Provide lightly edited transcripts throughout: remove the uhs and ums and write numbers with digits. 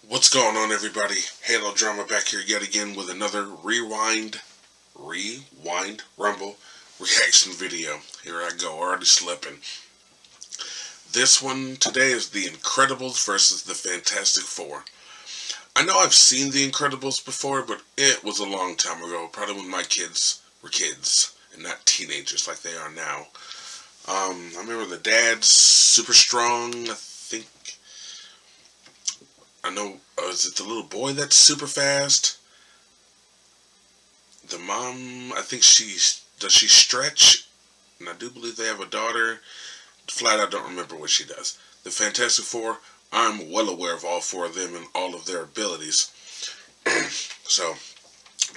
What's going on, everybody? Halo Drama back here yet again with another Rewind Rumble reaction video. Here I go, already slipping. This one today is The Incredibles versus the Fantastic Four. I know I've seen The Incredibles before, but it was a long time ago, probably when my kids were kids and not teenagers like they are now. I remember the dad's super strong, I know, is it the little boy that's super fast? The mom, I think does she stretch? And I do believe they have a daughter. Flat out don't remember what she does. The Fantastic Four, I'm well aware of all four of them and all of their abilities. So,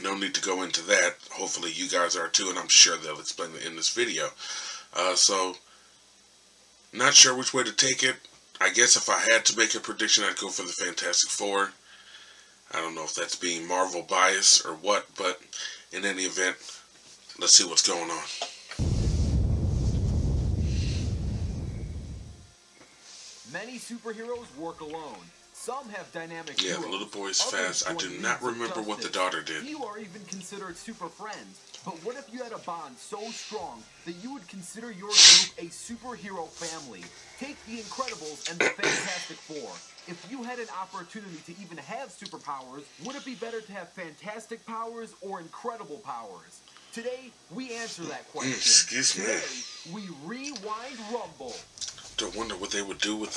no need to go into that. Hopefully you guys are too, and I'm sure they'll explain it in this video. So, not sure which way to take it. I guess if I had to make a prediction, I'd go for the Fantastic Four. I don't know if that's being Marvel bias or what, but in any event, let's see what's going on. Many superheroes work alone. Some have dynamic duos. Yeah, the little boy's fast. I do not remember what the daughter did. You are even considered super friends. But what if you had a bond so strong that you would consider your group a superhero family? Take the Incredibles and the Fantastic Four. If you had an opportunity to even have superpowers, would it be better to have fantastic powers or incredible powers? Today, we answer that question. Excuse me. Today, we rewind Rumble. Don't wonder what they would do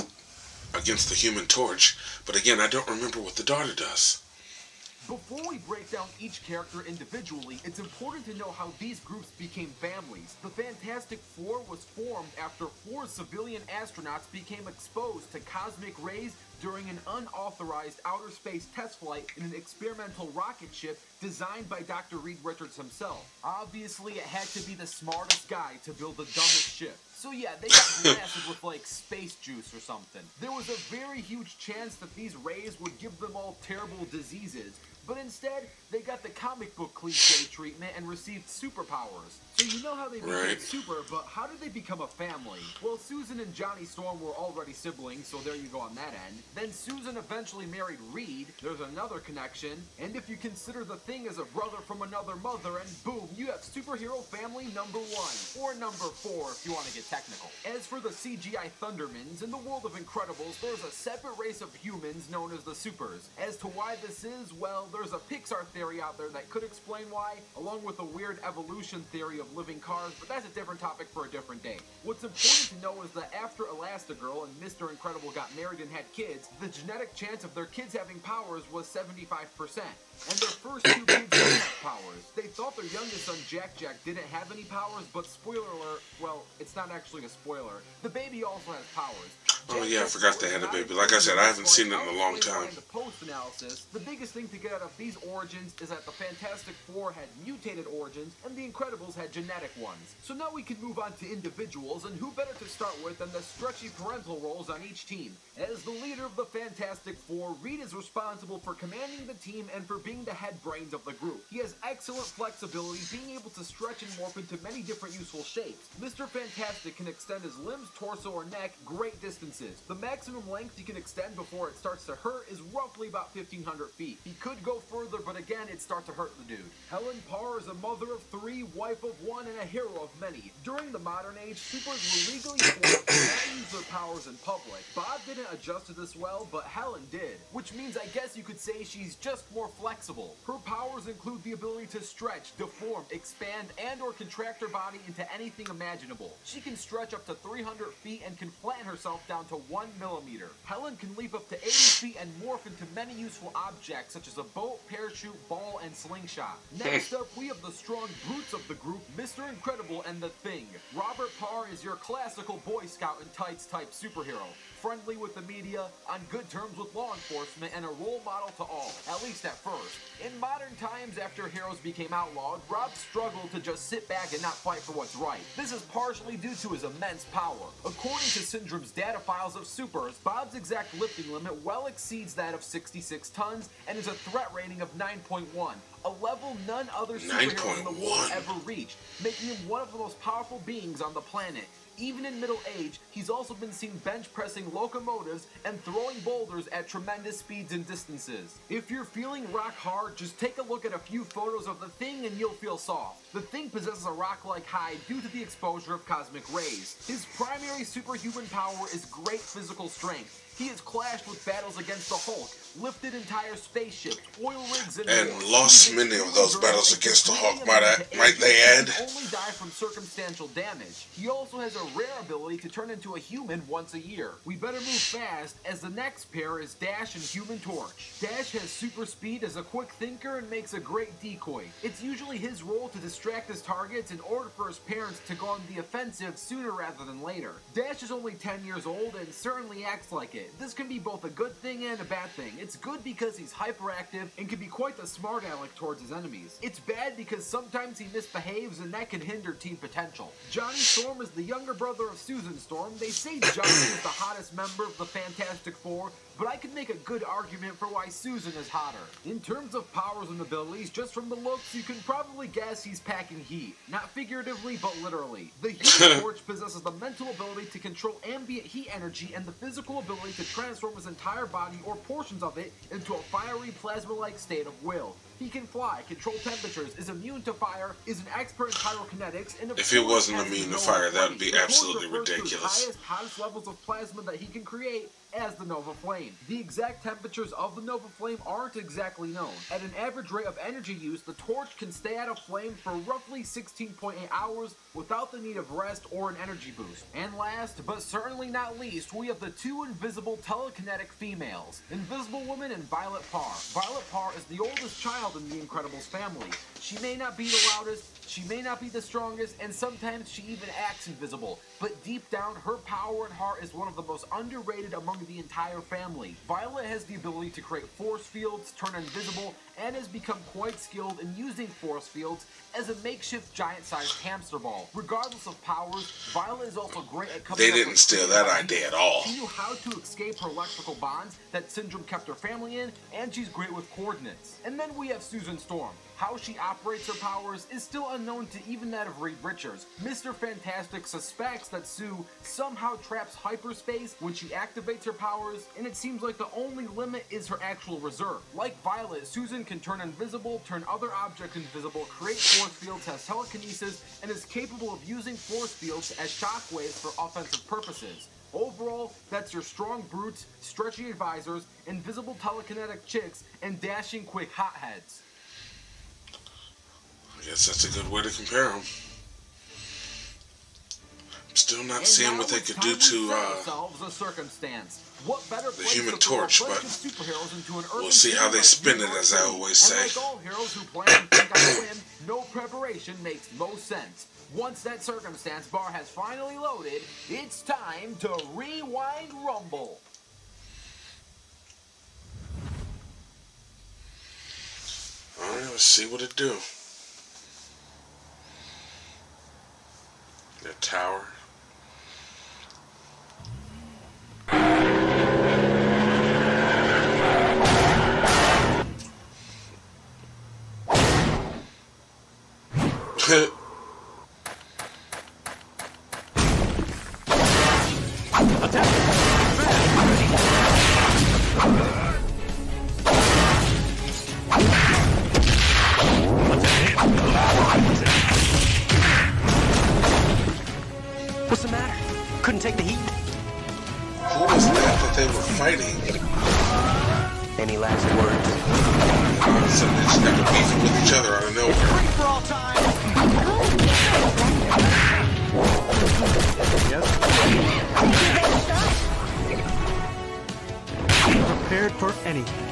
against the Human Torch, but again, I don't remember what the daughter does. Before we break down each character individually, it's important to know how these groups became families. The Fantastic Four was formed after 4 civilian astronauts became exposed to cosmic rays during an unauthorized outer space test flight in an experimental rocket ship designed by Dr. Reed Richards himself. Obviously, it had to be the smartest guy to build the dumbest ship. So yeah, they got blasted with like space juice or something. There was a very huge chance that these rays would give them all terrible diseases, but instead, they got the comic book cliche treatment and received superpowers. So you know how they became super, but how did they become a family? Well, Susan and Johnny Storm were already siblings, so there you go on that end. Then Susan eventually married Reed, there's another connection. And if you consider the Thing as a brother from another mother, and boom, you have superhero family number 1. Or number 4 if you want to get technical. As for the CGI Thundermans, in the world of Incredibles, there's a separate race of humans known as the Supers. As to why this is, well, there's a Pixar theory out there that could explain why, along with a weird evolution theory of living cars, but that's a different topic for a different day. What's important to know is that after Elastigirl and Mr. Incredible got married and had kids, the genetic chance of their kids having powers was 75%. And their first 2 kids didn't have powers. They thought their youngest son Jack didn't have any powers, but spoiler alert, well, it's not actually a spoiler. The baby also has powers. Oh yeah, I forgot they had a baby. Like I said, I haven't seen it in a long time. In the post-analysis, the biggest thing to get out of these origins is that the Fantastic Four had mutated origins and the Incredibles had genetic ones. So now we can move on to individuals, and who better to start with than the stretchy parental roles on each team. As the leader of the Fantastic Four, Reed is responsible for commanding the team and for being the head brains of the group. He has excellent flexibility, being able to stretch and morph into many different useful shapes. Mr. Fantastic can extend his limbs, torso, or neck great distances. The maximum length he can extend before it starts to hurt is roughly about 1,500 feet. He could go further, but again, it'd start to hurt the dude. Helen Parr is a mother of 3, wife of 1, and a hero of many. During the modern age, supers were legally forced to not use their powers in public. Bob didn't adjust to this well, but Helen did, which means I guess you could say she's just more flexible. Her powers include the ability to stretch, deform, expand, and or contract her body into anything imaginable. She can stretch up to 300 feet and can flatten herself down to 1 millimeter. Helen can leap up to 80 feet and morph into many useful objects such as a boat, parachute, ball, and slingshot. Next up, we have the strong brutes of the group, Mr. Incredible and the Thing. Robert Parr is your classical Boy Scout in tights type superhero. Friendly with the media, on good terms with law enforcement, and a role model to all, at least at first. In modern times, after heroes became outlawed, Rob struggled to just sit back and not fight for what's right. This is partially due to his immense power. According to Syndrome's data files of supers, Bob's exact lifting limit well exceeds that of 66 tons and is a threat rating of 9.1, a level none other superhero in the world ever reached, making him one of the most powerful beings on the planet. Even in middle age, he's also been seen bench pressing locomotives and throwing boulders at tremendous speeds and distances. If you're feeling rock hard, just take a look at a few photos of the Thing and you'll feel soft. The Thing possesses a rock-like hide due to the exposure of cosmic rays. His primary superhuman power is great physical strength. He has clashed with battles against the Hulk, lifted entire spaceships, oil rigs, and more. Lost many of those battles against the Hulk, might they add. He only die from circumstantial damage. He also has a rare ability to turn into a human once a year. We better move fast, as the next pair is Dash and Human Torch. Dash has super speed as a quick thinker and makes a great decoy. It's usually his role to distract his targets in order for his parents to go on the offensive sooner rather than later. Dash is only 10 years old and certainly acts like it. This can be both a good thing and a bad thing. It's good because he's hyperactive and can be quite the smart aleck towards his enemies. It's bad because sometimes he misbehaves and that can hinder team potential. Johnny Storm is the younger brother of Susan Storm. They say Johnny is the hottest member of the Fantastic Four, but I can make a good argument for why Susan is hotter. In terms of powers and abilities, just from the looks, you can probably guess he's packing heat. Not figuratively, but literally. The Human Torch possesses the mental ability to control ambient heat energy and the physical ability to transform his entire body or portions of it into a fiery plasma-like state of will. He can fly, control temperatures, is immune to fire, is an expert in pyrokinetics, and if it wasn't immune to fire, that would be absolutely ridiculous. Hottest levels of plasma that he can create as the Nova Flame. The exact temperatures of the Nova Flame aren't exactly known. At an average rate of energy use, the torch can stay at a flame for roughly 16.8 hours without the need of rest or an energy boost. And last, but certainly not least, we have the two invisible telekinetic females, Invisible Woman and Violet Parr. Violet Parr is the oldest child in the Incredibles family. She may not be the loudest, she may not be the strongest, and sometimes she even acts invisible, but deep down, her power and heart is one of the most underrated among the entire family. Violet has the ability to create force fields, turn invisible, and has become quite skilled in using force fields as a makeshift giant-sized hamster ball. Regardless of powers, Violet is also great at coming They didn't steal that idea at all. She knew how to escape her electrical bonds that Syndrome kept her family in, and she's great with coordinates. And then we have Susan Storm. How she operates her powers is still unknown to even that of Reed Richards. Mr. Fantastic suspects that Sue somehow traps hyperspace when she activates her powers, and it seems like the only limit is her actual reserve. Like Violet, Susan can turn invisible, turn other objects invisible, create force fields, has telekinesis, and is capable of using force fields as shockwaves for offensive purposes. Overall, that's your strong brutes, stretchy advisors, invisible telekinetic chicks, and dashing quick hotheads. I guess that's a good way to compare them. I'm still not seeing what they could do to a circumstance. What better the Human Torch, but we'll see how they spin it, as I always say. And like all heroes who plan and think on a whim, no preparation makes most sense. Once that circumstance bar has finally loaded, it's time to rewind rumble. Alright, let's see what it do. The tower. What's the matter? Couldn't take the heat? Who was that they were fighting? Any last words? All of a sudden they just got to beefing with each other out of nowhere. Free for all time! Yes. Prepared for anything.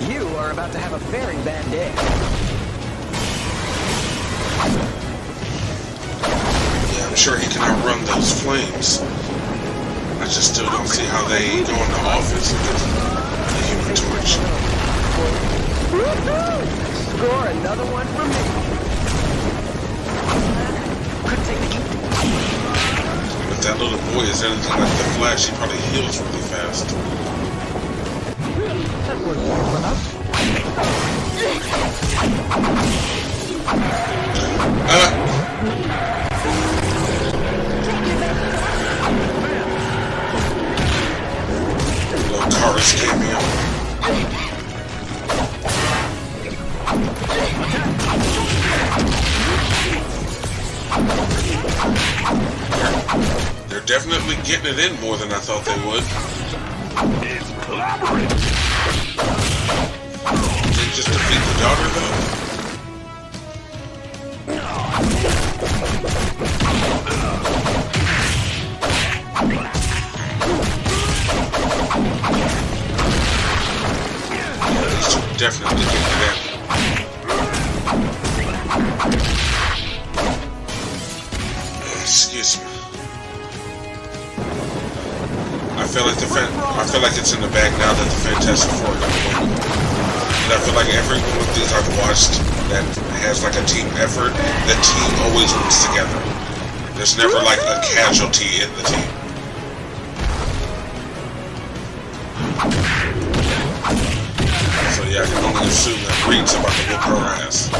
You are about to have a very bad day. Yeah, I'm sure he can outrun those flames. I just still don't see how they go into offense against the Human Torch. score another one for me. Couldn't take the heat. If that little boy is anything like the Flash, he probably heals really fast. That was well enough. Little Taurus cameo. They're definitely getting it in more than I thought they would. It's collaborating. Didn't just defeat the daughter though. These two definitely getting it in. Excuse me. I feel like it's in the bag now that the Fantastic Four are gonna win. And I feel like every one of these I've watched that has like a team effort, the team always works together. There's never like a casualty in the team. So yeah, I can only assume that Reed's about to whip her ass.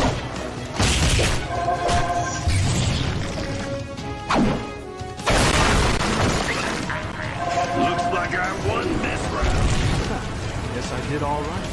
Looks like I won this round. Guess I did all right.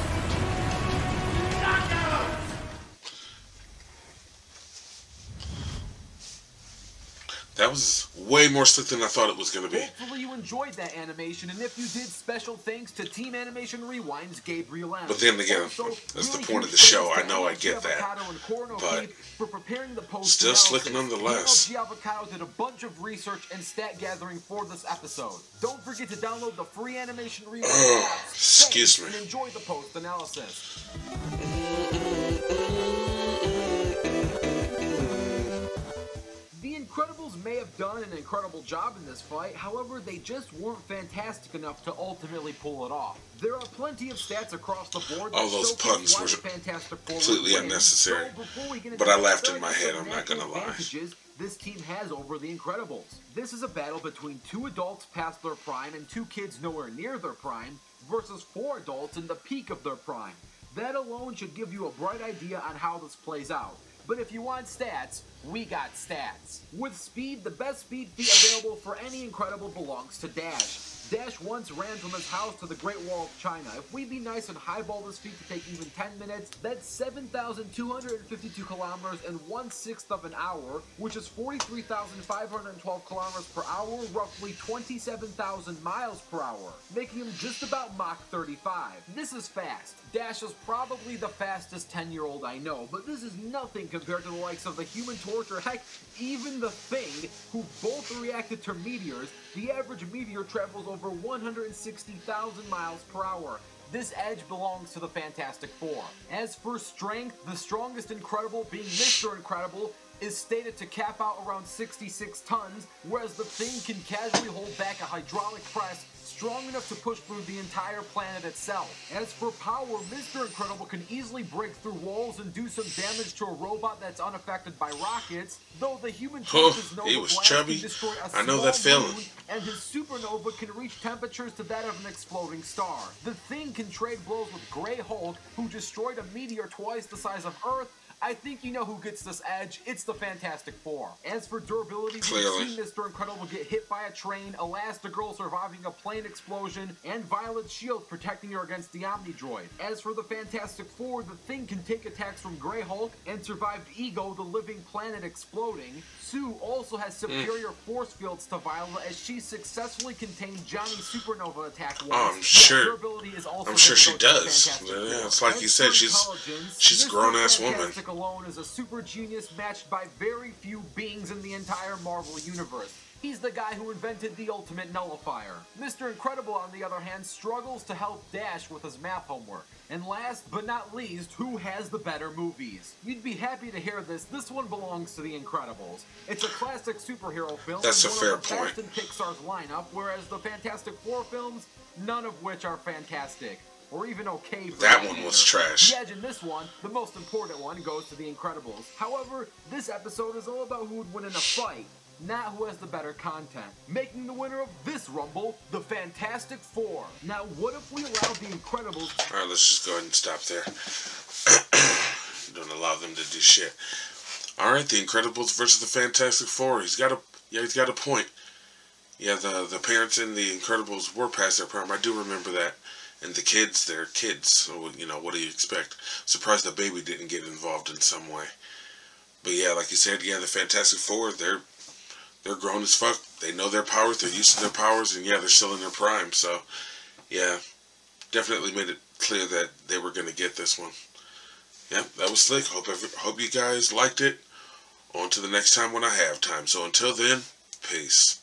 That was way more slick than I thought it was going to be. Hopefully you enjoyed that animation, and if you did, special thanks to Team Animation Rewind's Gabriel Adams. But then again, Also, that's the really point of the huge show. thanks I to know I LG get that. Avocado and Corno But Keith for preparing the post still slick analysis. nonetheless. LG Avocado did a bunch of research and stat gathering for this episode. Don't forget to download the free Animation Rewind app. Excuse Thanks, me. and enjoy the post analysis. The Incredibles may have done an incredible job in this fight, however, they just weren't fantastic enough to ultimately pull it off. There are plenty of stats across the board that All those showcase puns why were the Fantastic Four completely would win. unnecessary. So before we get But into I laughed in the my head, I'm not natural gonna lie. advantages this team has over the Incredibles. This is a battle between 2 adults past their prime and 2 kids nowhere near their prime versus 4 adults in the peak of their prime. That alone should give you a bright idea on how this plays out. But if you want stats, we got stats. With speed, the best speed feat available for any Incredible belongs to Dash. Dash once ran from his house to the Great Wall of China. If we be nice and highball this feat to take even 10 minutes, that's 7,252 kilometers in 1/6 of an hour, which is 43,512 kilometers per hour, roughly 27,000 miles per hour, making him just about Mach 35. This is fast. Dash is probably the fastest 10-year-old I know, but this is nothing compared to the likes of the Human Torch or heck, even the Thing, who both reacted to meteors. The average meteor travels over 160,000 miles per hour. This edge belongs to the Fantastic Four. As for strength, the strongest Incredible, being Mr. Incredible, is stated to cap out around 66 tons, whereas the Thing can casually hold back a hydraulic press strong enough to push through the entire planet itself. As for power, Mr. Incredible can easily break through walls and do some damage to a robot that's unaffected by rockets, though the Human Torch is known he to was blast chubby. and destroy a I know small that feeling. moon, and his supernova can reach temperatures to that of an exploding star. The Thing can trade blows with Grey Hulk, who destroyed a meteor twice the size of Earth. I think you know who gets this edge. It's the Fantastic Four. As for durability, Clearly. we've seen Mr. Incredible get hit by a train, Elastigirl surviving a plane explosion, and Violet's shield protecting her against the Omnidroid. As for the Fantastic Four, the Thing can take attacks from Grey Hulk and survived Ego, the living planet exploding. Sue also has superior force fields to Violet as she successfully contained Johnny's supernova attack once. I'm sure. Durability is also I'm sure she good to the does. Fantastic Yeah, Four. it's like you As said, for she's intelligence, a grown-ass Mr. woman. Fantastic alone is a super genius matched by very few beings in the entire Marvel Universe. He's the guy who invented the ultimate nullifier. Mr. Incredible, on the other hand, struggles to help Dash with his math homework. And last but not least, who has the better movies? You'd be happy to hear this. This one belongs to The Incredibles. It's a classic superhero film. That's a and fair one of the point. best in Pixar's lineup, whereas the Fantastic Four films, none of which are fantastic. or even okay for That that one matter. was trash. The edge in this one, the most important one, goes to The Incredibles. However, this episode is all about who would win in a fight, not who has the better content. Making the winner of this Rumble, the Fantastic Four. Now, what if we allowed The Incredibles... Alright, let's just go ahead and stop there. Don't allow them to do shit. Alright, The Incredibles versus the Fantastic Four. He's got a point. Yeah, the parents in The Incredibles were past their prime. I do remember that. And the kids, they're kids. So, you know, what do you expect? Surprised the baby didn't get involved in some way. But yeah, like you said, yeah, the Fantastic Four, they're grown as fuck. They know their powers. They're used to their powers. And yeah, they're still in their prime. So, yeah, definitely made it clear that they were going to get this one. Yeah, that was slick. Hope you guys liked it. On to the next time when I have time. So until then, peace.